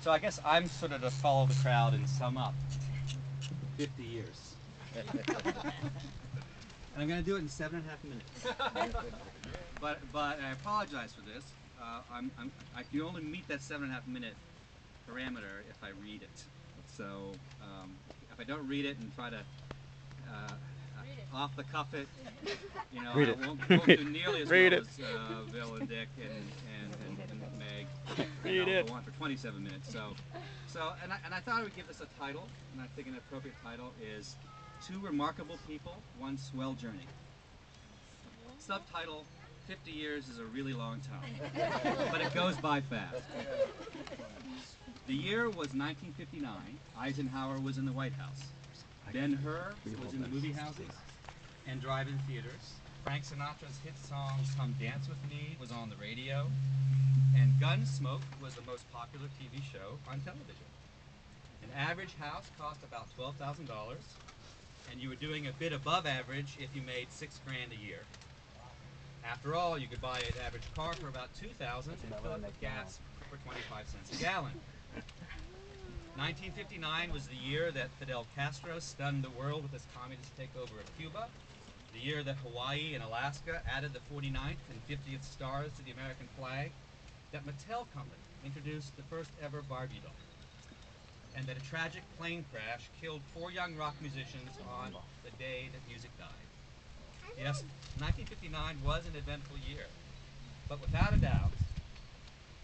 So I guess I'm sort of to follow the crowd and sum up 50 years. And I'm going to do it in 7.5 minutes. But I apologize for this. I can only meet that 7.5 minute parameter if I read it. So if I don't read it and try to off the cuff it, you know, I won't do nearly as well as Bill and Dick and Meg. Read it. Go on for 27 minutes. And I thought I would give this a title, and I think an appropriate title is Two Remarkable People, One Swell Journey. Subtitle, 50 years is a really long time, but it goes by fast. The year was 1959. Eisenhower was in the White House. Ben-Hur was in the movie houses and drive-in theaters. Frank Sinatra's hit song Come Dance With Me was on the radio. And Gunsmoke was the most popular TV show on television. An average house cost about $12,000, and you were doing a bit above average if you made $6 grand a year. After all, you could buy an average car for about $2,000 and fill it with gas for 25 cents a gallon. 1959 was the year that Fidel Castro stunned the world with his communist takeover of Cuba. The year that Hawaii and Alaska added the 49th and 50th stars to the American flag. That Mattel Company introduced the first ever Barbie doll. And that a tragic plane crash killed 4 young rock musicians on the day that music died. Yes, 1959 was an eventful year, but without a doubt,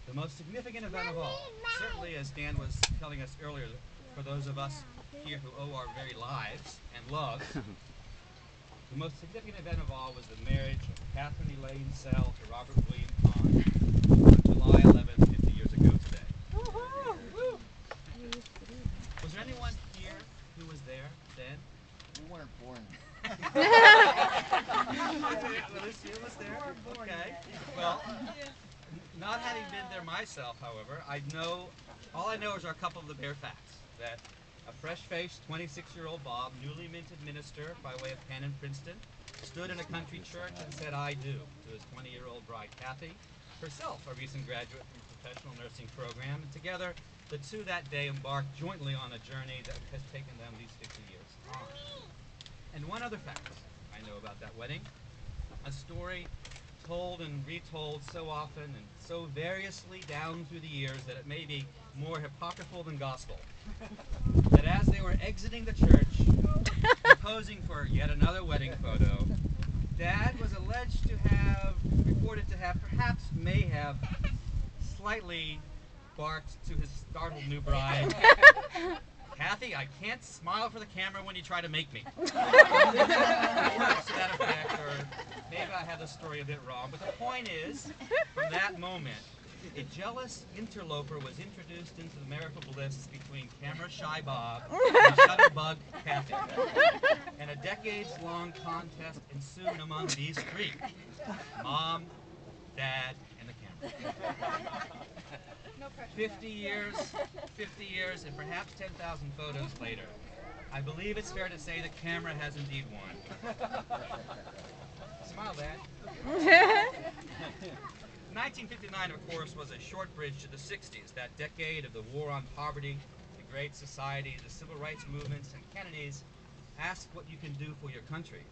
the most significant event of all, certainly as Dan was telling us earlier, for those of us here who owe our very lives and love, the most significant event of all was the marriage of Catherine Elaine Sell to Robert William Kahn on July 11th, 50 years ago today. Was there anyone here who was there then? We weren't born. Lucille was there? Okay. Well, not having been there myself, however, all I know is a couple of the bare facts. That a fresh-faced 26-year-old Bob, newly minted minister by way of Penn and Princeton, stood in a country church and said, "I do," to his 20-year-old bride, Kathy, herself a recent graduate from the professional nursing program, and together, the two that day embarked jointly on a journey that has taken them these 50 years on. And one other fact I know about that wedding, a story told and retold so often and so variously down through the years that it may be more apocryphal than gospel. That as they were exiting the church, posing for yet another wedding photo, Dad was alleged to have, reported to have, perhaps may have, slightly barked to his startled new bride, "Kathy, I can't smile for the camera when you try to make me." Words to that effect, or maybe I have the story a bit wrong, but the point is, from that moment, a jealous interloper was introduced into the marital bliss between camera-shy Bob and shutterbug Kathy. And a decades-long contest ensued among these three: Mom, Dad, and the camera. 50 years, and perhaps 10,000 photos later, I believe it's fair to say the camera has indeed won. Smile, Dad. 1959, of course, was a short bridge to the 60s, that decade of the war on poverty, the Great Society, the civil rights movements, and Kennedy's "Ask What You Can Do for Your Country."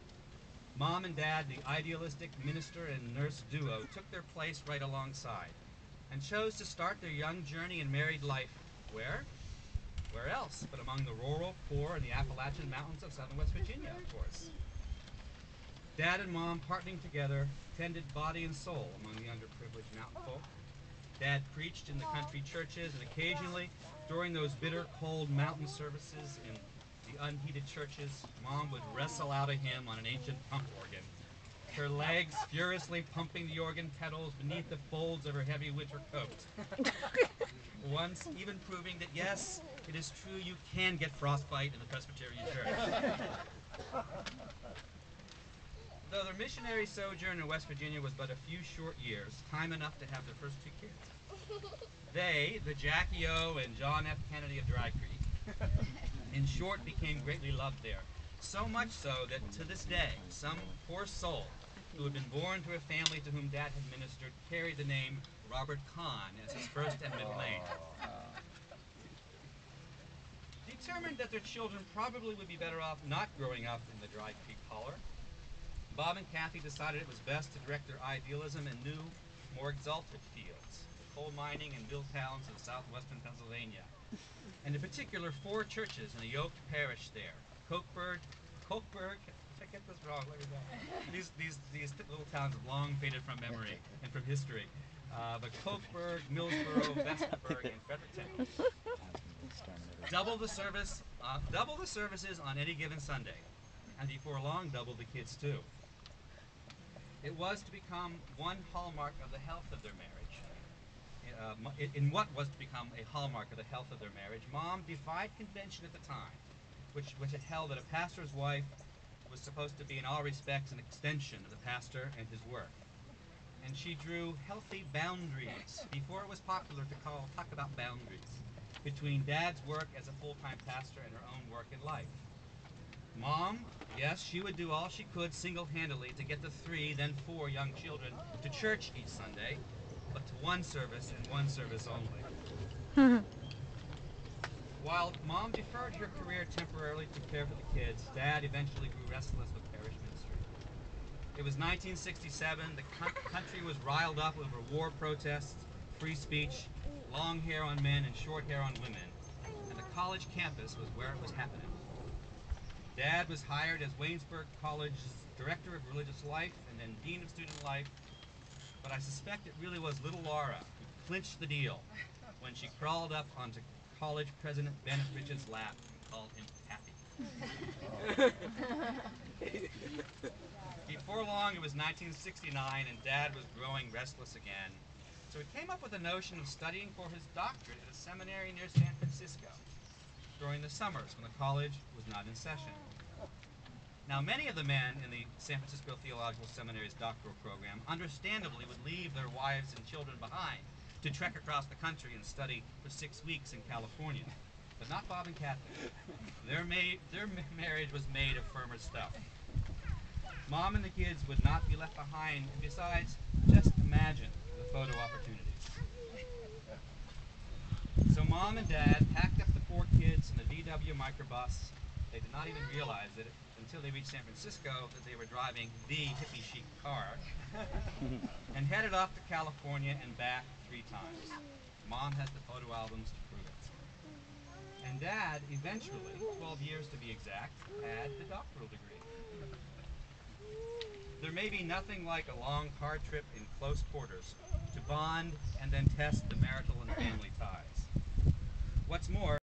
Mom and Dad, the idealistic minister and nurse duo, took their place right alongside, and chose to start their young journey in married life. Where? Where else but among the rural poor in the Appalachian Mountains of southern West Virginia, of course. Dad and Mom, partnering together, tended body and soul among the underprivileged mountain folk. Dad preached in the country churches, and occasionally, during those bitter, cold mountain services in the unheated churches, Mom would wrestle out a hymn on an ancient pump organ, her legs furiously pumping the organ pedals beneath the folds of her heavy winter coat. Once even proving that, yes, it is true you can get frostbite in the Presbyterian Church. Though their missionary sojourn in West Virginia was but a few short years, time enough to have their first 2 kids. They, the Jackie O and John F. Kennedy of Dry Creek, in short, became greatly loved there. So much so that to this day, some poor soul who had been born to a family to whom Dad had ministered carried the name Robert Kahn as his first and middle name. determined that their children probably would be better off not growing up in the Dry Creek Holler, Bob and Kathy decided it was best to direct their idealism in new, more exalted fields, the coal mining and mill towns of southwestern Pennsylvania, and in particular 4 churches in a yoked parish there: Cokeburg, did I get this wrong? Let me know. These little towns have long faded from memory and from history. But Cokeburg, Millsboro, Vesperburg, and Fredericton. Double the services on any given Sunday, and before long, double the kids too. It was to become one hallmark of the health of their marriage. In what was to become a hallmark of the health of their marriage, Mom defied convention at the time, which had held that a pastor's wife was supposed to be in all respects an extension of the pastor and his work. And she drew healthy boundaries, before it was popular to talk about boundaries, between Dad's work as a full-time pastor and her own work in life. Mom, yes, she would do all she could single-handedly to get the 3, then 4 young children to church each Sunday, but to one service and one service only. While Mom deferred her career temporarily to care for the kids, Dad eventually grew restless with parish ministry. It was 1967, the country was riled up over war protests, free speech, long hair on men and short hair on women, and the college campus was where it was happening. Dad was hired as Waynesburg College's Director of Religious Life and then Dean of Student Life, but I suspect it really was little Laura who clinched the deal when she crawled up onto College President Bennett Richards' lap and called him Pappy. Before long, it was 1969, and Dad was growing restless again, so he came up with the notion of studying for his doctorate at a seminary near San Francisco during the summers when the college was not in session. Now, many of the men in the San Francisco Theological Seminary's doctoral program understandably would leave their wives and children behind to trek across the country and study for 6 weeks in California, but not Bob and Kathy. Their marriage was made of firmer stuff. Mom and the kids would not be left behind, and besides, just imagine the photo opportunities. So Mom and Dad packed up the 4 kids in the VW microbus. They did not even realize that until they reached San Francisco that they were driving the hippie chic car, and headed off to California and back 3 times. Mom has the photo albums to prove it. And Dad eventually, 12 years to be exact, had the doctoral degree. There may be nothing like a long car trip in close quarters to bond and then test the marital and family ties. What's more,